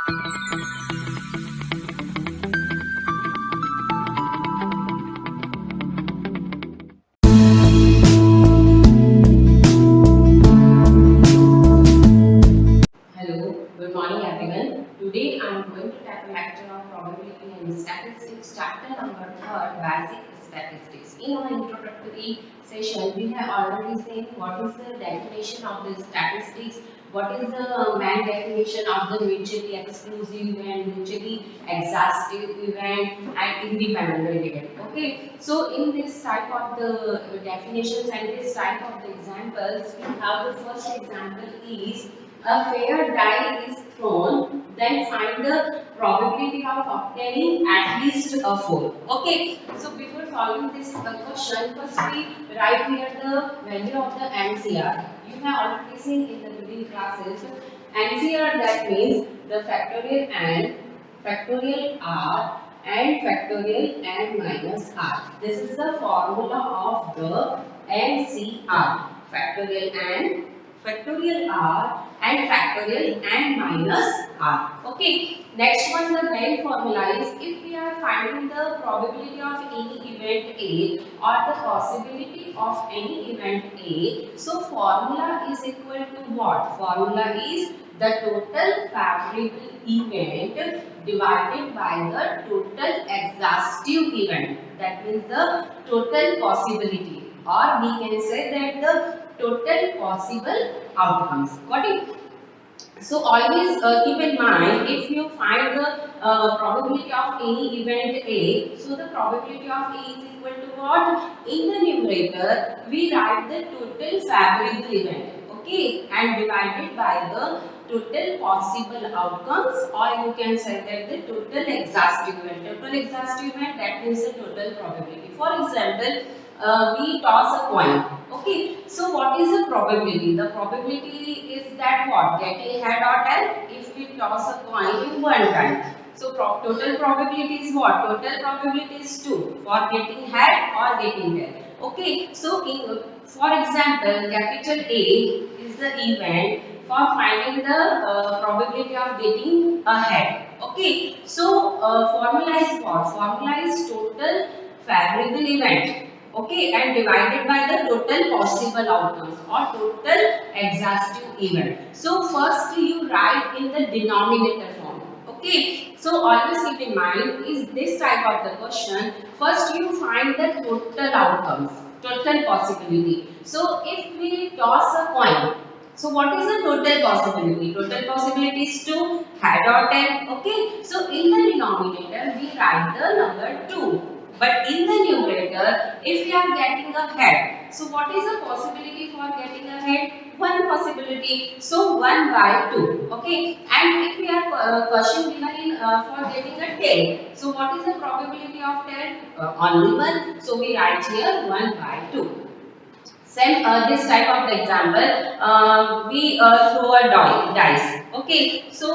Hello, good morning everyone. Today I am going to take a lecture on probability and statistics, chapter number 3, basic statistics. In our introductory session, we have already seen what is the definition of the statistics, what is the main definition of the mutually exclusive and mutually exhaustive event and independent event. Okay, so in this type of the definitions and this type of the examples, we have the first example is a fair die is thrown, then find the probability of obtaining at least a 4. Okay, so before solving this question, first we write here the value of the NCR. You have already seen in the reading classes. NCR, that means the factorial n, factorial r, and factorial n minus r. This is the formula of the NCR. Factorial n, factorial r, and factorial n minus r. Okay. Next one, the main formula is if we are finding the probability of any event A or the possibility of any event A, so formula is equal to what? Formula is the total favorable event divided by the total exhaustive event. That means the total possibility, or we can say that the total possible outcomes. Got it? So always keep in mind, if you find the probability of any event A, so the probability of A is equal to what? In the numerator, we write the total favorable event, okay, and divided by the total possible outcomes, or you can say that the total exhaustive event. Total exhaustive event, that means the total probability. For example, we toss a coin. Okay, so what is the probability? The probability is that what? Getting head or tail if we toss a coin in one time. So total probability is what? Total probability is 2 for getting head or getting tail. Okay, so for example, capital A is the event for finding the probability of getting a head. Okay, so formula is what? Formula is total favorable event, okay, and divided by the total possible outcomes or total exhaustive event. So first you write in the denominator form, okay. So always keep in mind is this type of the question, first you find the total outcomes, total possibility. So if we toss a coin, so what is the total possibility? Total possibility is 2, head or tail, okay. So in the denominator we write the number 2. But in the numerator, if we are getting a head, so what is the possibility for getting a head? One possibility, so 1 by 2, okay. And if we are question given in for getting a tail, so what is the probability of tail? Only 1, so we write here 1 by 2. Same this type of the example, we throw a dice. Okay, so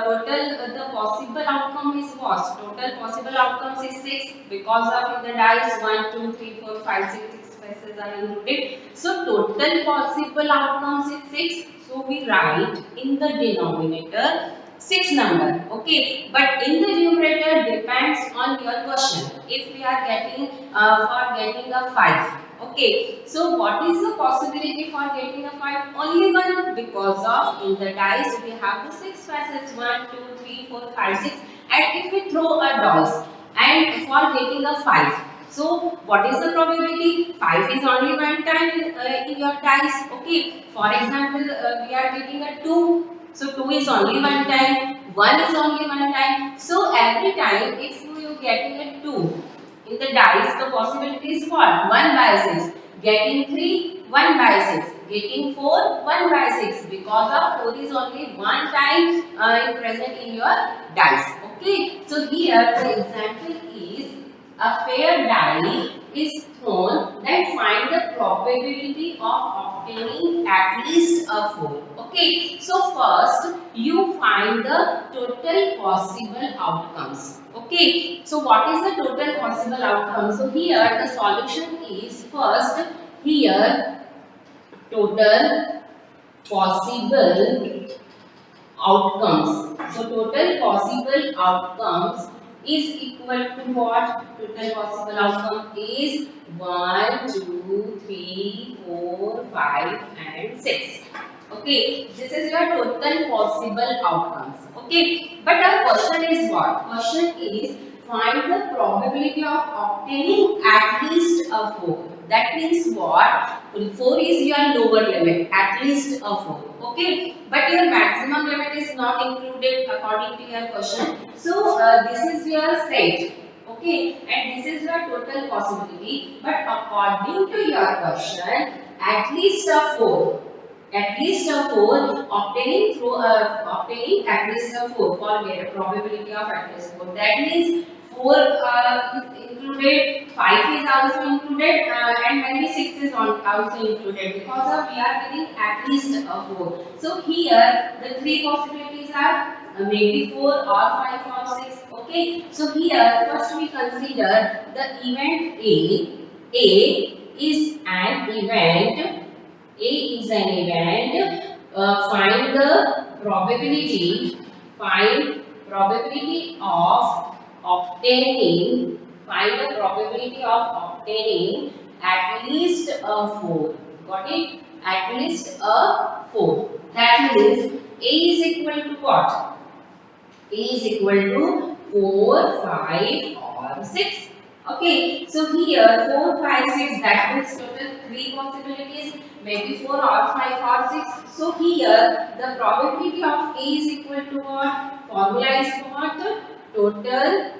total the possible outcome is what? Total possible outcomes is 6 because of in the dice 1, 2, 3, 4, 5, 6 spaces are included. So total possible outcomes is 6. So we write in the denominator 6 number, okay, but in the numerator depends on your question. If we are getting for getting a 5. Okay, so what is the possibility for getting a 5? Only 1 because of in the dice we have the 6 facets 1, 2, 3, 4, 5, 6, and if we throw a dice and for getting a 5. So what is the probability? 5 is only one time in your dice. Okay, for example we are getting a 2. So 2 is only one time, 1 is only one time. So every time if you are getting a 2 in the dice, the possibility is what? 1 by 6. Getting 3, 1 by 6. Getting 4, 1 by 6. Because of 4 is only one time present in your dice. Okay. So here the example is a fair die is thrown, then find the probability of obtaining at least a 4. Okay. So first you find the total possible outcomes. Okay, so what is the total possible outcome? So here the solution is first here total possible outcomes. So total possible outcomes is equal to what? Total possible outcome is 1, 2, 3, 4, 5 and 6. Okay, this is your total possible outcomes. Okay, but our question is what? Question is find the probability of obtaining at least a 4. That means what? 4 is your lower limit, at least a 4. Okay, but your maximum limit is not included according to your question. So this is your set. Okay, and this is your total possibility. But according to your question, at least a 4. At least a 4 obtaining at least a 4 for get probability of at least 4. That means 4 is included, 5 is also included, and maybe 6 is also included because of we are getting at least a 4. So here the three possibilities are maybe 4 or 5 or 6. Okay. So here first we consider the event A. A is an event. A is an event. Find the probability. Find probability of obtaining. Find the probability of obtaining at least a 4. Got it? At least a 4. That means A is equal to what? A is equal to 4, 5 or 6. Okay, so here 4, 5, 6, that means total 3 possibilities, maybe 4 or 5 or 6. So here the probability of A is equal to what? Formula is what? Total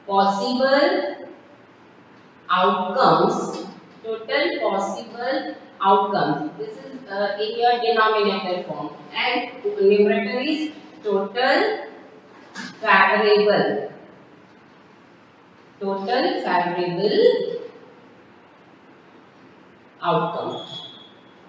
possible outcomes. Total possible outcomes. This is in your denominator form, and numerator is total favorable. Total favorable outcome.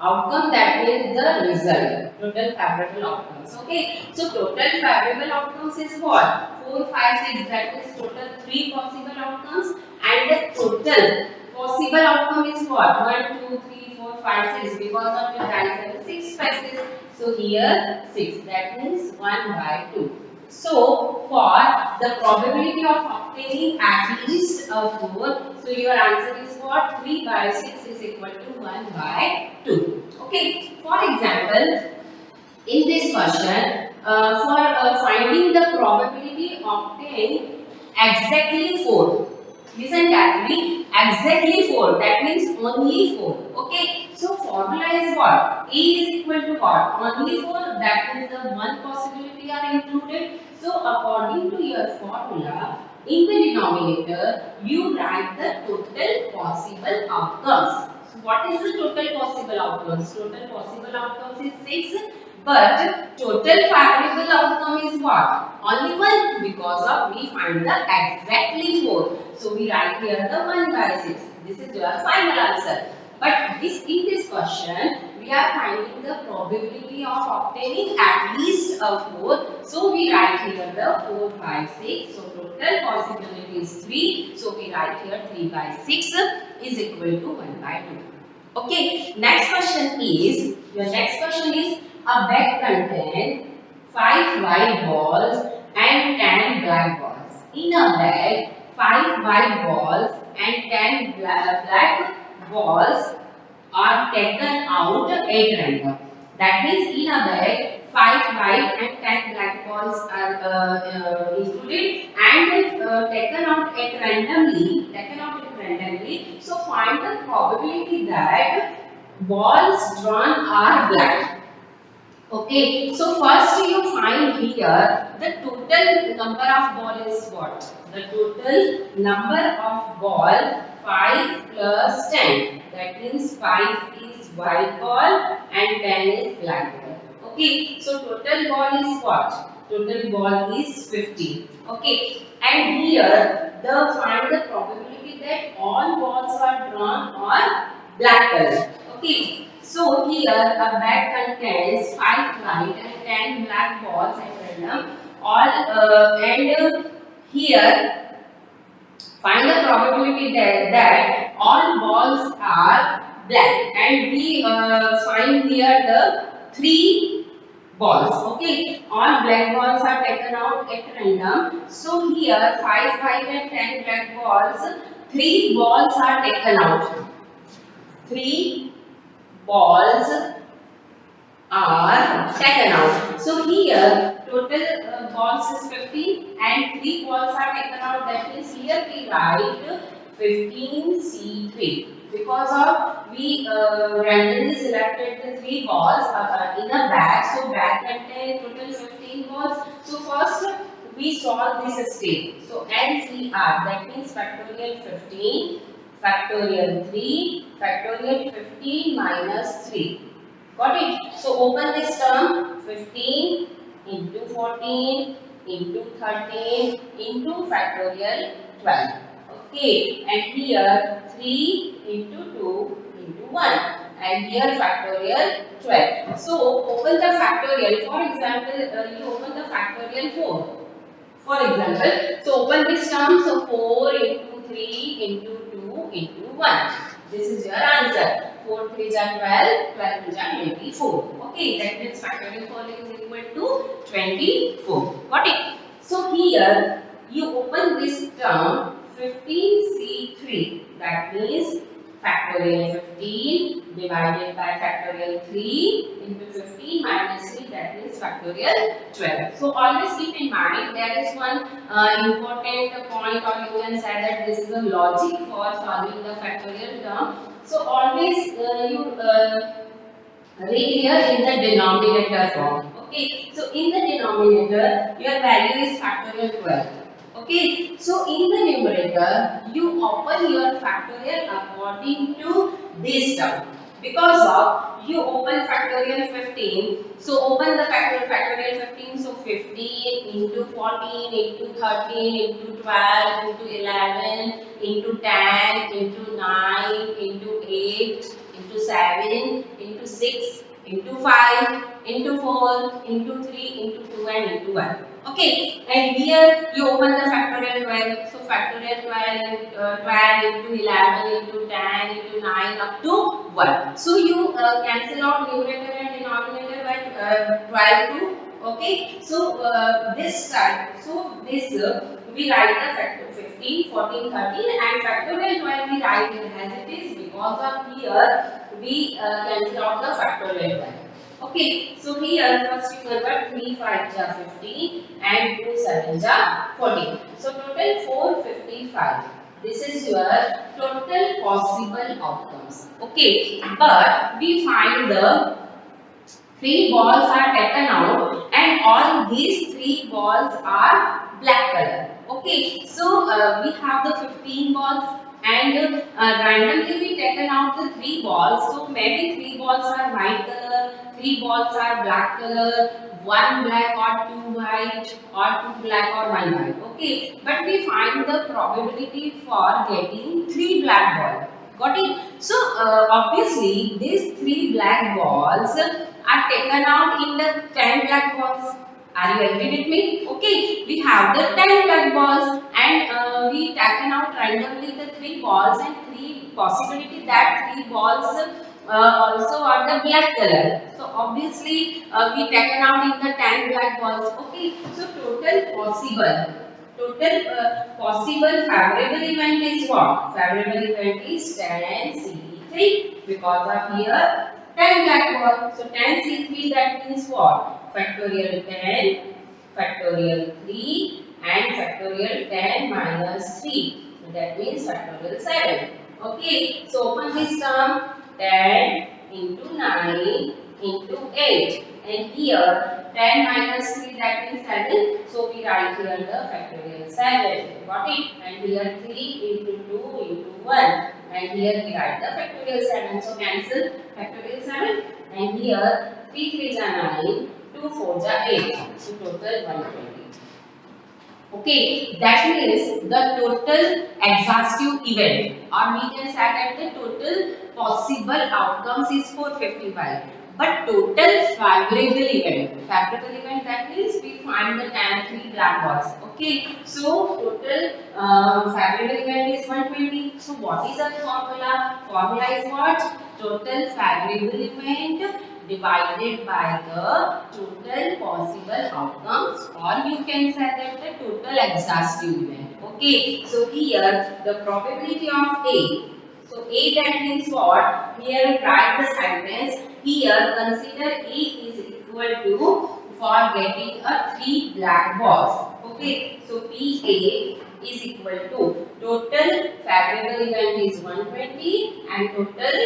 Outcome, that means the result. Total favorable outcomes. Okay. So total favorable outcomes is what? 4, 5, 6. That is total 3 possible outcomes, and the total possible outcome is what? 1, 2, 3, 4, 5, 6. Because of the diagonal 6 spaces. So here 6. That means 1 by 2. So, for the probability of obtaining at least a 4, so your answer is what? 3 by 6 is equal to 1 by 2. Okay. For example, in this question, for finding the probability obtain exactly 4. Listen carefully. Exactly 4. That means only 4. Okay. So formula is what? A is equal to what? Only 4. That means the one possibility are included. So according to your formula, in the denominator, you write the total possible outcomes. So what is the total possible outcomes? Total possible outcomes is 6. But total favorable outcome is what? Only 1, because of we find the exactly 4. So we write here the 1 by 6. This is your final answer. But in this question, we are finding the probability of obtaining at least a 4. So we write here the 4 by 6. So total possibility is 3. So we write here 3 by 6 is equal to 1 by 2. Okay. Next question is, your next question is, a bag contains 5 white balls and 10 black balls. In a bag, 5 white balls and 10 black balls are taken out at random. That means in a bag, 5 white and 10 black balls are included and taken out at randomly. So find the probability that balls drawn are black. Okay, so first you find here the total number of ball is what? The total number of ball 5 plus 10. That means 5 is white ball and 10 is black ball. Okay, so total ball is what? Total ball is 50. Okay, and here find the probability that all balls are drawn on black color. Okay. So here a bag contains 5 white and 10 black balls at random. Here find the probability that all balls are black, and we find here the 3 balls. Okay, all black balls are taken out at random. So here 5, 5 and 10 black balls, 3 balls are taken out. 3 balls are taken out. So here total balls is 50 and 3 balls are taken out. That means here we write 15C3 because of we randomly selected the 3 balls in a bag. So bag contain total 15 balls. So first we solve this step. So NCR, that means factorial 15, factorial 3, factorial 15 minus 3. Got it? So open this term, 15 into 14 into 13 into factorial 12. Okay, and here 3 into 2 into 1, and here factorial 12. So open the factorial. For example, you open the factorial 4. For example, so open this term, so 4 into 3 into 2 into 1. This is your answer. 4 3s are 12, 12 3s are 24. Okay, that means factorial 4 is equal to 24. Got it? So here you open this term 15C3. That means factorial 15 divided by factorial 3 into 15 minus 3, that means factorial 12. So always keep in mind there is one important point, or you can say that this is the logic for solving the factorial term. So always you read here in the denominator form. Okay, so in the denominator your value is factorial 12. Okay, so in the numerator you open your factorial according to this term. Because of you open factorial 15, so open the factorial 15, so 15 into 14 into 13 into 12 into 11 into 10 into 9 into 8 into 7 into 6 into 5 into 4 into 3 into 2 and into 1. Okay, and here you open the factorial 12. So factorial 12 into 11 into 10 into 9 up to 1. So you cancel out numerator and denominator by 12 to. Okay, so this side, so this we write the factor 15, 14, 13 and factorial 12 we write it as it is because of here we cancel out the factorial 12. Okay, so here first you convert 3 5 are 15 and 2 7 are 14. So total 455. This is your total possible outcomes. Okay, but we find the 3 balls are taken out and all these 3 balls are black color. Okay, so we have the 15 balls and randomly we taken out the 3 balls. So maybe 3 balls are white color, 3 balls are black color, 1 black or 2 white or 2 black or 1 white. Okay, but we find the probability for getting 3 black balls. Got it? So obviously these 3 black balls are taken out in the 10 black balls. Are you agree with me? Okay, we have the 10 black balls and we taken out randomly the 3 balls and 3 possibility that 3 balls also are the black color. So obviously we taken out in the 10 black balls. Okay, so possible favorable event is what? Favorable event is 10 C3 because of here 10 black balls. So 10 C3 that means what? Factorial 10, factorial 3 and factorial 10 minus 3. So that means factorial 7. Okay, so open this term 10 into 9 into 8 and here 10 minus 3 that means 7. So we write here the factorial 7. Got it? And here 3 into 2 into 1 and here we write the factorial 7. So cancel factorial 7 and here 3 3s are 9, 2 4s are 8. So total 120. Okay, that means the total exhaustive event or we can say that the total possible outcomes is 455. But total favorable event that means we find the tan 3 black balls. Okay, so total favorable event is 120. So what is the formula? Formula is what? Total favorable event divided by the total possible outcomes, or you can say that the total exhaustive event. Okay, so here the probability of A. So A, that means what? Here we write the sentence. Here consider A is equal to, for getting a 3 black balls. Okay, so PA is equal to total favorable event is 120 and total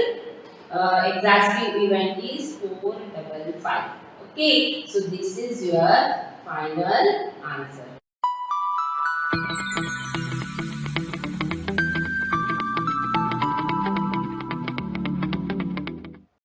exhaustive event is 455. Okay, so this is your final answer.